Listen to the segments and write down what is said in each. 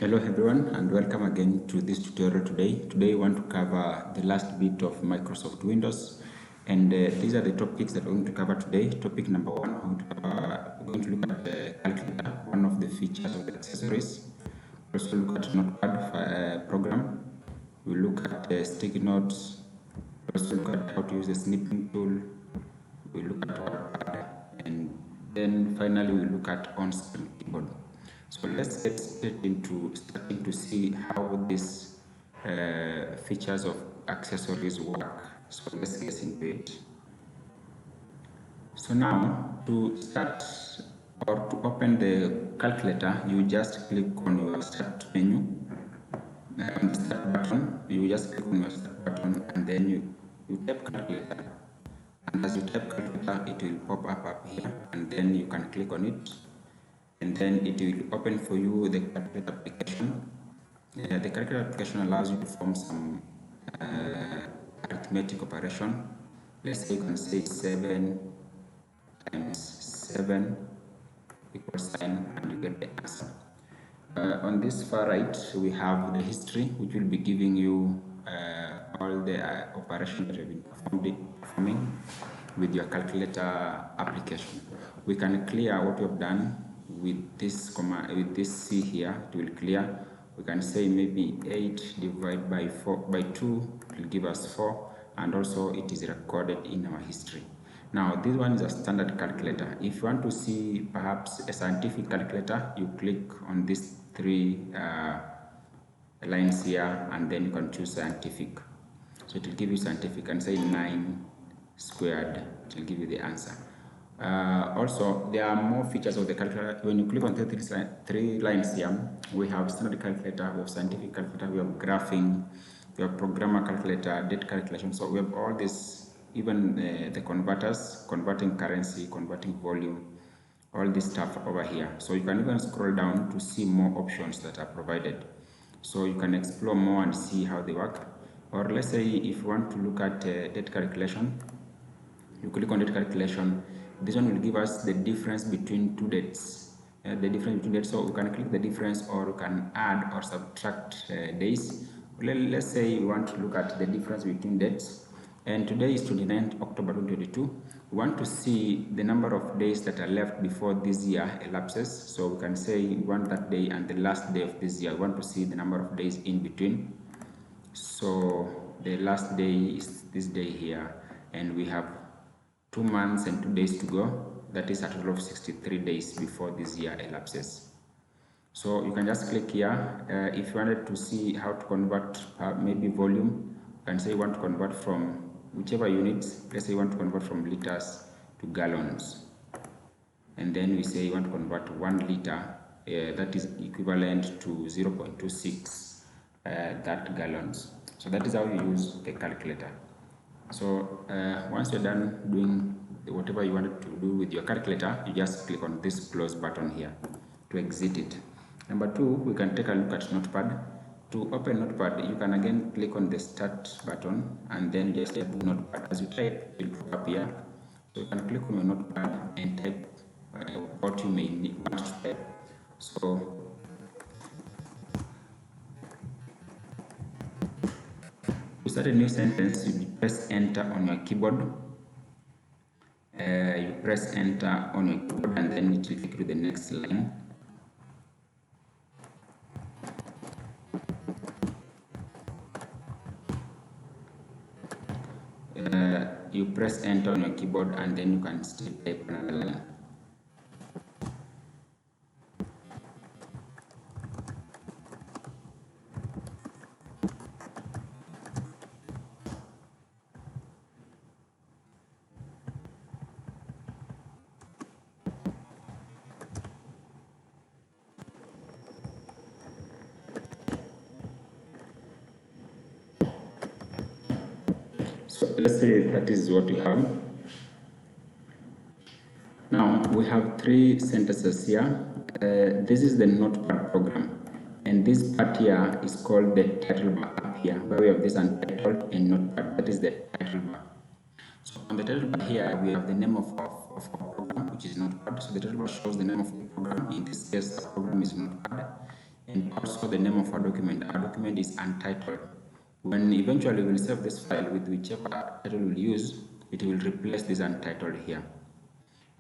Hello everyone and welcome again to this tutorial today. Today we want to cover the last bit of Microsoft Windows, and these are the topics that we're going to cover today. Topic number one, we're going to look at the calculator, one of the features of the accessories. We'll also look at Notepad program. We'll look at sticky notes. We'll also look at how to use the snipping tool. We'll look at Wordpad, and then finally we'll look at on-screen keyboard. So let's get straight into starting to see how these features of accessories work. So let's get into it. So now to start or to open the calculator, you just click on your start menu. On the start button, you just click on your start button and then you tap calculator. And as you tap calculator, it will pop up here, and then you can click on it. And then it will open for you the calculator application. The calculator application allows you to perform some arithmetic operation. Let's say you can say 7 times 7 equals sign, and you get the answer. On this far right, we have the history, which will be giving you all the operations that you've been performing with your calculator application. We can clear what you've done with this command, with this C here. It will clear. We can say maybe 8 divided by 2 will give us 4, and also it is recorded in our history. Now this one is a standard calculator. If you want to see perhaps a scientific calculator, you click on these 3 lines here, and then you can choose scientific. So it will give you scientific, and say 9 squared, it will give you the answer. Also, there are more features of the calculator. When you click on the 3 lines here, we have standard calculator, we have scientific calculator, we have graphing, we have programmer calculator, date calculation. So we have all this, even the converters, converting currency, converting volume, all this stuff over here. So you can even scroll down to see more options that are provided. So you can explore more and see how they work. Or let's say if you want to look at date calculation, you click on date calculation. This one will give us the difference between 2 dates. So you can click the difference, or you can add or subtract days. Let's say you want to look at the difference between dates, and today is 29th October 2022. We want to see the number of days that are left before this year elapses. So we can say we want that day and the last day of this year. We want to see the number of days in between. So the last day is this day here, and we have 2 months and 2 days to go. That is a total of 63 days before this year elapses. So you can just click here. If you wanted to see how to convert maybe volume, you can say you want to convert from whichever units. Let's say you want to convert from liters to gallons, and then we say you want to convert 1 liter, that is equivalent to 0.26 that gallons. So that is how you use the calculator. So once you're done doing whatever you wanted to do with your calculator, you just click on this close button here to exit it. Number 2, we can take a look at Notepad. To open Notepad, you can again click on the start button, and then just type Notepad. As you type, it will pop up here. So you can click on your Notepad and type what you may want to type. So to start a new sentence, you press enter on your keyboard. You press enter on your keyboard, and then it will take you to the next line. You press enter on your keyboard, and then you can still type another line. So let's say that is what we have. Now we have 3 sentences here. This is the Notepad program, and this part here is called the title bar up here. By way of this untitled and Notepad, that is the title bar. So on the title bar here, we have the name of our program, which is Notepad. So the title bar shows the name of the program. In this case, the program is Notepad. and also the name of our document. Our document is untitled. When eventually we'll save this file with whichever title we'll use, it will replace this untitled here.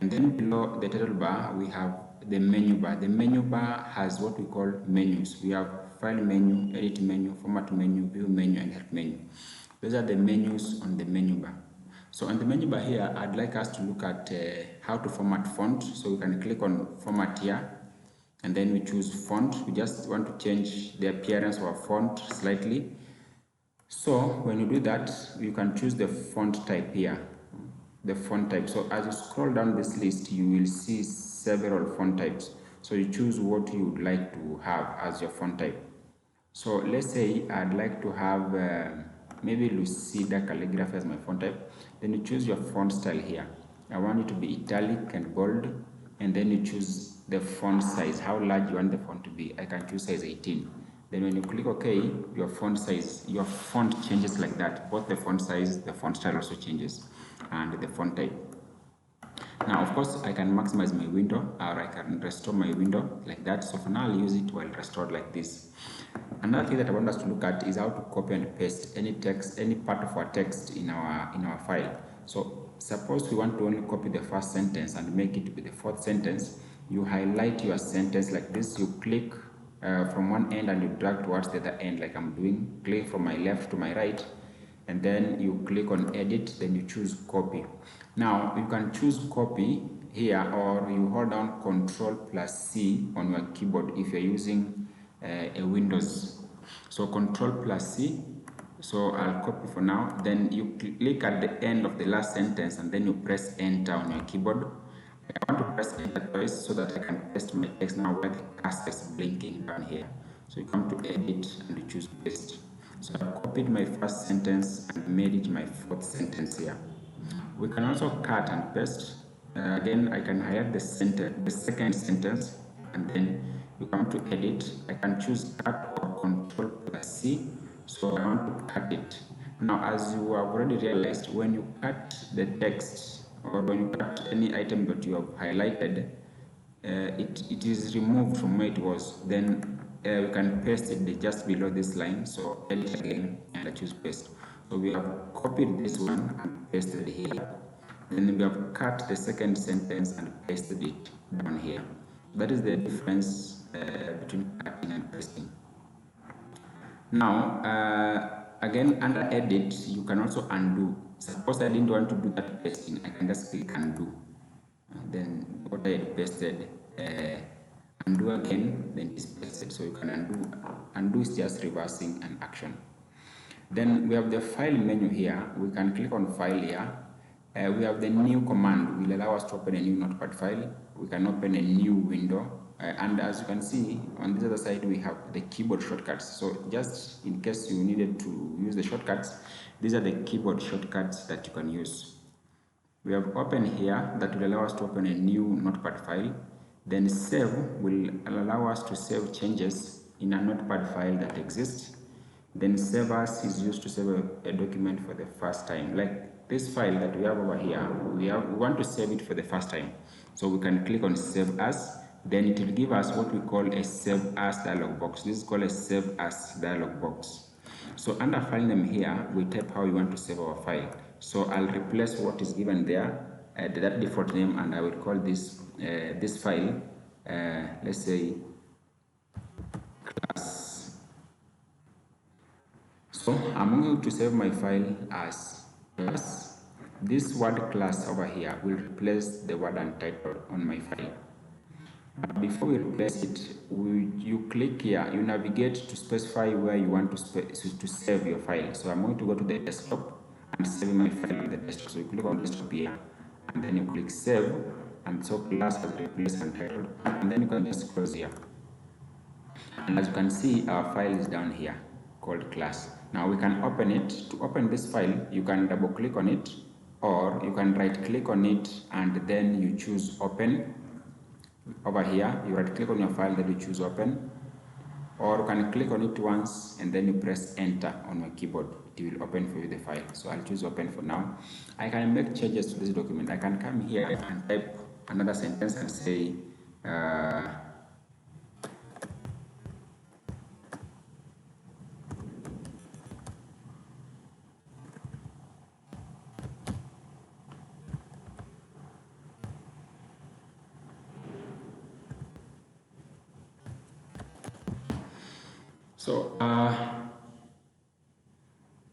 And then below the title bar, we have the menu bar. The menu bar has what we call menus. We have file menu, edit menu, format menu, view menu, and help menu. Those are the menus on the menu bar. So on the menu bar here, I'd like us to look at how to format font. So we can click on format here, and then we choose font. We just want to change the appearance of our font slightly. So when you do that, you can choose the font type here, the font type. So as you scroll down this list, you will see several font types. So you choose what you would like to have as your font type. So let's say I'd like to have maybe Lucida calligraphy as my font type. Then you choose your font style here. I want it to be italic and bold, and then you choose the font size, how large you want the font to be. I can choose size 18. Then when you click OK, your font size, your font changes like that. Both the font size, the font style also changes, and the font type. Now, of course, I can maximize my window, or I can restore my window like that. So for now, I'll use it while restored like this. Another thing that I want us to look at is how to copy and paste any text, any part of our text in our file. So suppose we want to only copy the first sentence and make it to be the fourth sentence. You highlight your sentence like this. You click from one end and you drag towards the other end, like I'm doing. Click from my left to my right, and then you click on edit. Then you choose copy. Now you can choose copy here, or you hold down Ctrl+C on your keyboard if you're using a Windows. So Ctrl+C. So I'll copy for now. Then you click at the end of the last sentence, and then you press enter on your keyboard. I want to press enter twice so that I can paste my text now while the cursor is blinking down here. So you come to edit and you choose paste. So I've copied my first sentence and made it my fourth sentence here. We can also cut and paste. Again, I can highlight the second sentence, and then you come to edit. I can choose cut or Ctrl+C. So I want to cut it. Now, as you have already realized, when you cut the text or when you cut any item that you have highlighted, it is removed from where it was. Then we can paste it just below this line. So edit again and I choose paste. So we have copied this one and pasted here. Then we have cut the second sentence and pasted it down here. That is the difference between cutting and pasting. Now, again, under edit, you can also undo. Suppose I didn't want to do that pasting, I can just click undo. And then what I had pasted, undo again, then it's pasted. So you can undo. Undo is just reversing an action. Then we have the file menu here. We can click on file here. We have the new command will allow us to open a new Notepad file. We can open a new window. And as you can see, on this other side, we have the keyboard shortcuts. So just in case you needed to use the shortcuts, these are the keyboard shortcuts that you can use. We have open here that will allow us to open a new Notepad file. Then save will allow us to save changes in a Notepad file that exists. Then save as is used to save a document for the first time. Like this file that we have over here, we want to save it for the first time. So we can click on save as. Then it will give us what we call a save as dialog box. This is called a save as dialog box. So under file name here, we type how we want to save our file. So I'll replace what is given there, that default name, and I will call this this file, let's say class. So I'm going to save my file as class. This word class over here will replace the word untitled on my file. Before we replace it, you click here, you navigate to specify where you want to save your file. So I'm going to go to the desktop and save my file on the desktop. So you click on desktop here, and then you click save, and so class has replaced untitled, and then you can just close here. And as you can see, our file is down here called class. Now we can open it. To open this file, you can double click on it, or you can right click on it and then you choose open. Over here, you right click on your file, then you choose open, or you can click on it once and then you press enter on your keyboard. It will open for you the file. So I'll choose open for now. I can make changes to this document. I can come here and type another sentence and say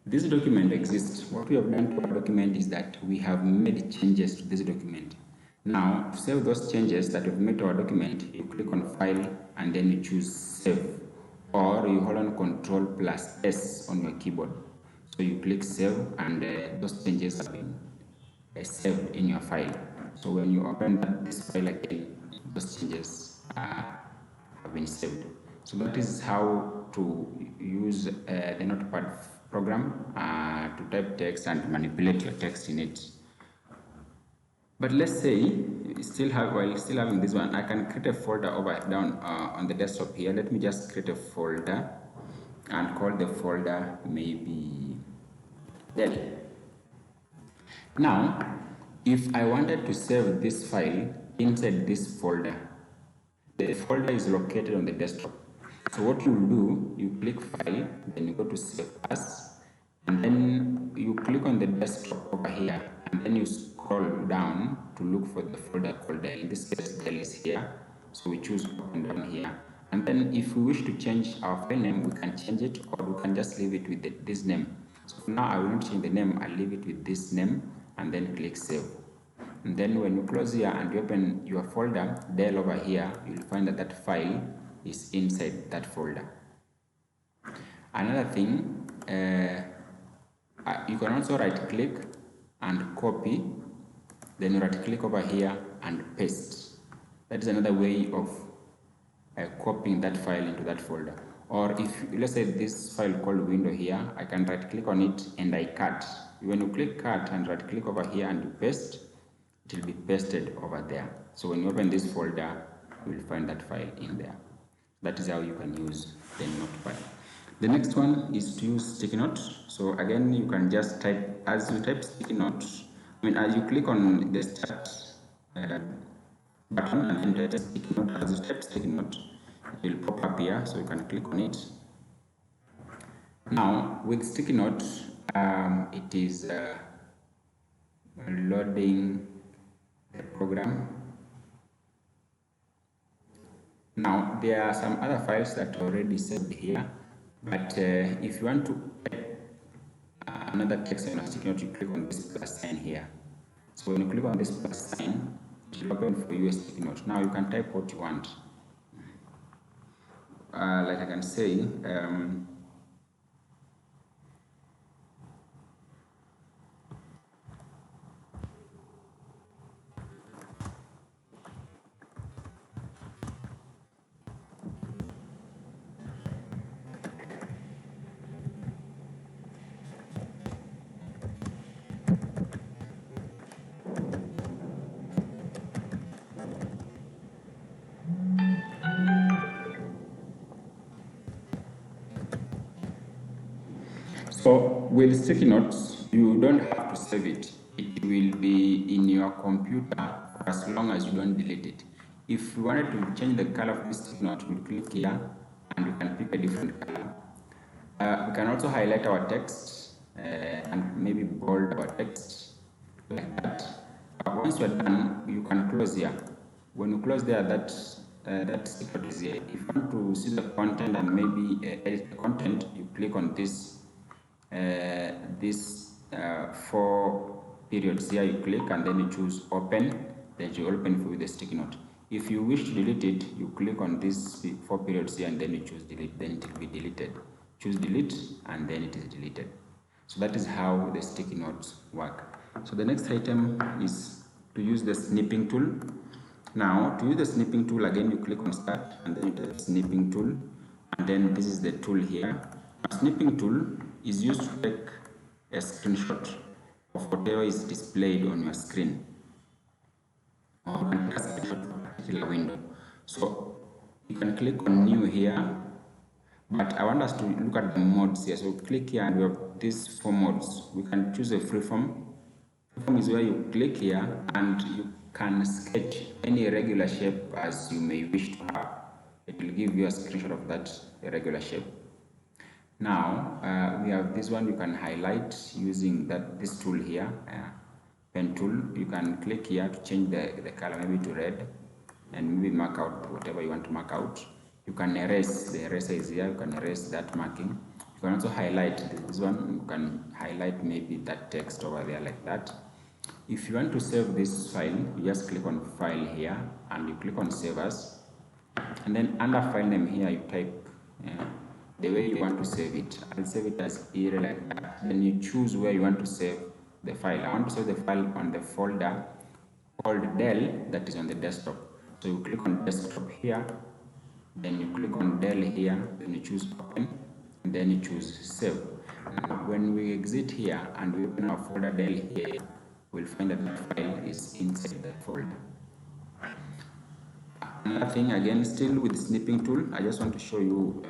This document exists. What we have done to our document is that we have made changes to this document. Now, to save those changes that we've made to our document, you click on File and then you choose Save, or you hold on Ctrl+S on your keyboard. So you click Save, and those changes have been saved in your file. So when you open this file again, those changes have been saved. So that is how to use the Notepad program to type text and manipulate your text in it. But let's say while still having this one, I can create a folder down on the desktop here. Let me just create a folder and call the folder maybe Delhi. Now, if I wanted to save this file inside this folder, the folder is located on the desktop. So what you will do, you click File, then you go to Save As, and then you click on the desktop over here, and then you scroll down to look for the folder called Del. In this case, Del is here, so we choose Open down here. And then if we wish to change our file name, we can change it, or we can just leave it with this name. So for now, I will not change the name, I'll leave it with this name, and then click Save. And then when you close here and you open your folder, Del over here, you'll find that that file is inside that folder. Another thing, you can also right click and copy, then right click over here and paste. That is another way of copying that file into that folder. Or if, let's say this file called window here, I can right click on it and I cut. When you click cut and right click over here and you paste, it will be pasted over there. So when you open this folder, you will find that file in there. That is how you can use the Notepad. The next one is to use sticky notes. So again, you can just type, as you type sticky notes, as you click on the start button and then type sticky note, as you type sticky note, it will pop up here, so you can click on it. Now, with sticky note, it is loading the program. Now, there are some other files that are already saved here, but if you want to add another text on a sticky note, you click on this plus sign here. So when you click on this plus sign, it will open for you a sticky note. Now you can type what you want. Like I can say, so with sticky notes, you don't have to save it. It will be in your computer for as long as you don't delete it. If you wanted to change the color of this sticky note, you click here and you can pick a different color. We can also highlight our text and maybe bold our text like that. Once you're done, you can close here. When you close there, that sticky note is here. If you want to see the content and maybe edit the content, you click on this four periods here, you click and then you choose open, then you open for the sticky note. If you wish to delete it, you click on these 4 periods here and then you choose delete, then it will be deleted. Choose delete and then it is deleted. So that is how the sticky notes work. So the next item is to use the snipping tool. Now to use the snipping tool, again you click on start and then you type snipping tool, and then this is the tool here. A snipping tool is used to take a screenshot of whatever is displayed on your screen or a screenshot of a particular window. So you can click on new here, but I want us to look at the modes here. So click here and we have these 4 modes. We can choose a freeform. Freeform is where you click here and you can sketch any regular shape as you may wish to have. It will give you a screenshot of that irregular shape. Now we have this one. You can highlight using this tool here, pen tool. You can click here to change the color maybe to red and maybe mark out whatever you want to mark out. You can erase, the eraser is here, you can erase that marking. You can also highlight this one, you can highlight maybe that text over there like that. If you want to save this file, you just click on file here and you click on save as, and then under file name here you type the way you want to save it. I'll save it as ERE like that. Then you choose where you want to save the file. I want to save the file on the folder called Dell that is on the desktop. So you click on desktop here, then you click on Dell here, then you choose open, and then you choose save. Now, when we exit here and we open our folder Dell here, we'll find that the file is inside the folder. Another thing, again, still with the snipping tool, I just want to show you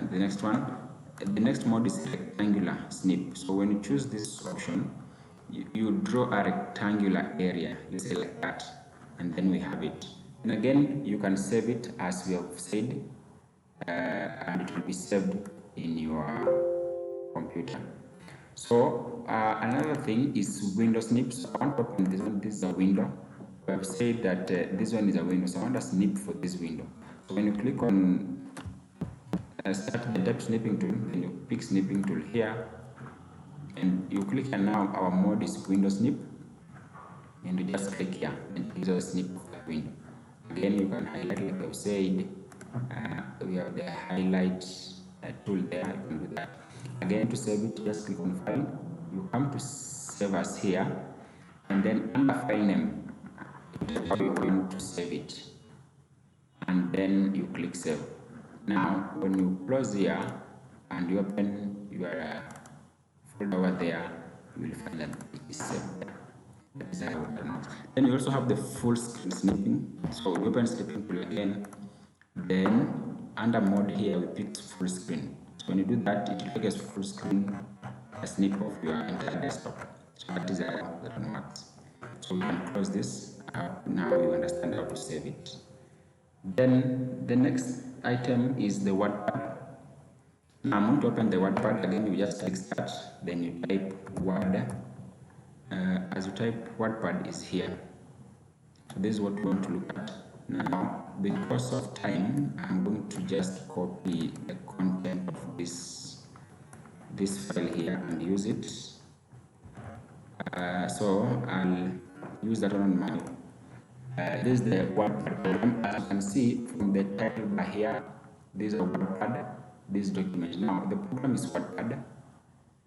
the next one. The next mode is rectangular snip. So when you choose this option, you draw a rectangular area, let's say like that, and then we have it. And again, you can save it as we have said, and it will be saved in your computer. So another thing is window snips. I want to open this one. This is a window. We have said that this one is a window, so I want to snip for this window. So when you click on start the type snipping tool, then you pick snipping tool here, and you click, and now our mode is window snip, and you just click here, and it gives us a snip of that window. Again, you can highlight like I've said. We have the highlight tool there. You can do that. Again, to save it, just click on file. You come to save as here, and then under file name, how you want to save it, and then you click save. Now, when you close here and you open your folder over there, you will find that it is saved. That is how it works. Then you also have the full screen snipping. So we open snipping tool again. Then under mode here, we pick full screen. So when you do that, it will take us full screen, a snip of your entire desktop. So that is how that one works. So we can close this. Now you understand how to save it. Then the next item is the Wordpad. Now I'm going to open the Wordpad. Again, you just click start, then you type Word. As you type, Wordpad is here. So this is what we want to look at. Now, because of time, I'm going to just copy the content of this file here and use it. So I'll use that on my this is the Wordpad program. As you can see from the title bar here, this is a Wordpad, this document. Now the program is Wordpad,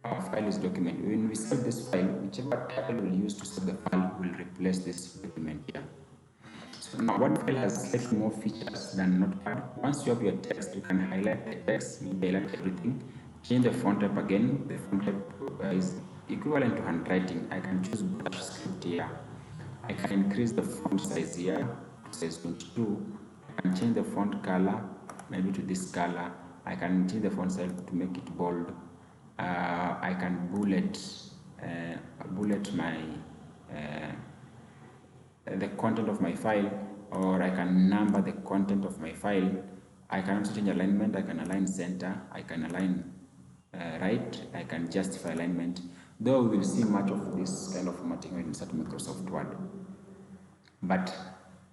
our file is document. When we save this file, whichever title we'll use to save the file will replace this document here. So now Wordpad has slightly more features than Notepad. Once you have your text, you can highlight the text, highlight everything, change the font type again. The font type is equivalent to handwriting. I can choose Brush script here. I can increase the font size here, size 22. I can change the font color, maybe to this color. I can change the font size to make it bold. I can bullet my the content of my file, or I can number the content of my file. I can also change alignment. I can align center. I can align right. I can justify alignment. Though we will see much of this kind of formatting when we start Microsoft Word. But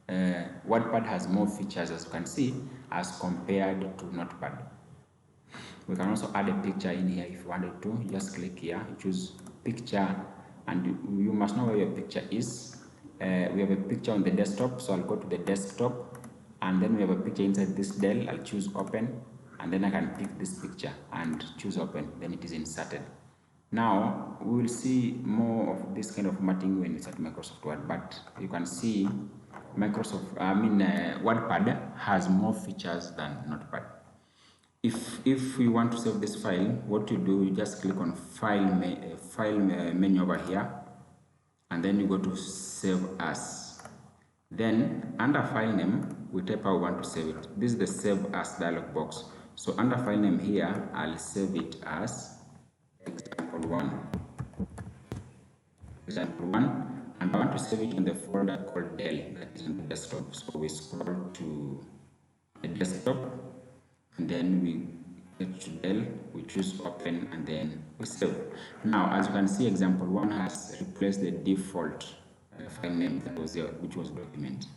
Wordpad has more features, as you can see, as compared to Notepad. We can also add a picture in here if you wanted to. You just click here, you choose picture, and you must know where your picture is. We have a picture on the desktop, so I'll go to the desktop, and then we have a picture inside this Dell. I'll choose open, and then I can pick this picture and choose open, then it is inserted. Now we will see more of this kind of formatting when we start Microsoft Word, but you can see Wordpad has more features than Notepad. If you want to save this file, what you do, you just click on file menu over here, and then you go to save as. Then under file name, we type how we want to save it. This is the save as dialog box. So under file name here, I'll save it as example 1. Example 1, and I want to save it in the folder called Dell, that is on the desktop. So we scroll to the desktop, and then we get to Dell, we choose open, and then we save. Now, as you can see, example 1 has replaced the default file name that was there, which was document.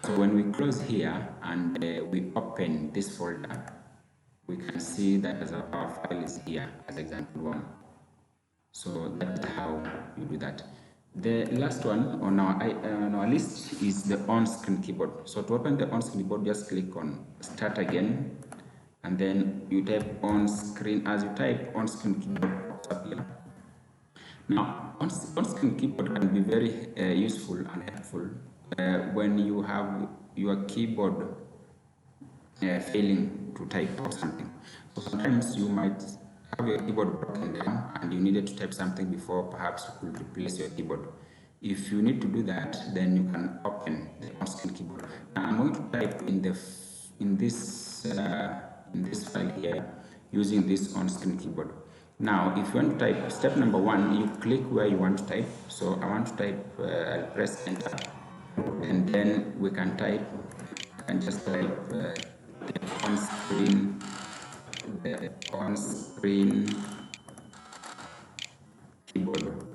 So when we close here and we open this folder, we can see that our file is here as example 1. So that's how you do that. The last one on our list is the on-screen keyboard. So to open the on-screen keyboard, just click on Start Again, and then you type on-screen. As you type on-screen keyboard pops up here. Now, on-screen keyboard can be very useful and helpful when you have your keyboard failing to type or something. So sometimes you might have your keyboard broken down and you needed to type something before perhaps you could replace your keyboard. If you need to do that, then you can open the on-screen keyboard. Now I'm going to type in this file here using this on-screen keyboard. Now, if you want to type, step number 1, you click where you want to type. So I want to type, I'll press enter, and then we can type, and just type the on-screen keyboard.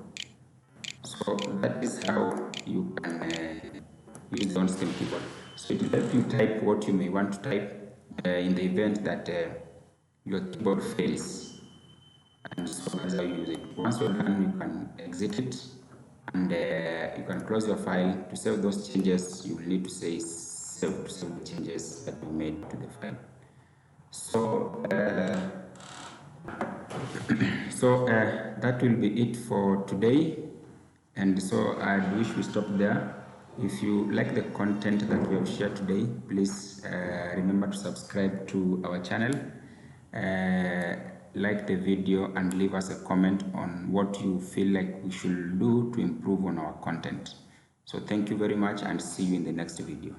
So that is how you can use the on-screen keyboard. So it will help you type what you may want to type in the event that your keyboard fails. And so that's how you use it. Once you're done, you can exit it, and you can close your file. To save those changes, you will need to say save to save the changes that you made to the file. So that will be it for today, and so I wish we stop there. If you like the content that we have shared today, please remember to subscribe to our channel, like the video, and leave us a comment on what you feel like we should do to improve on our content. So thank you very much, and see you in the next video.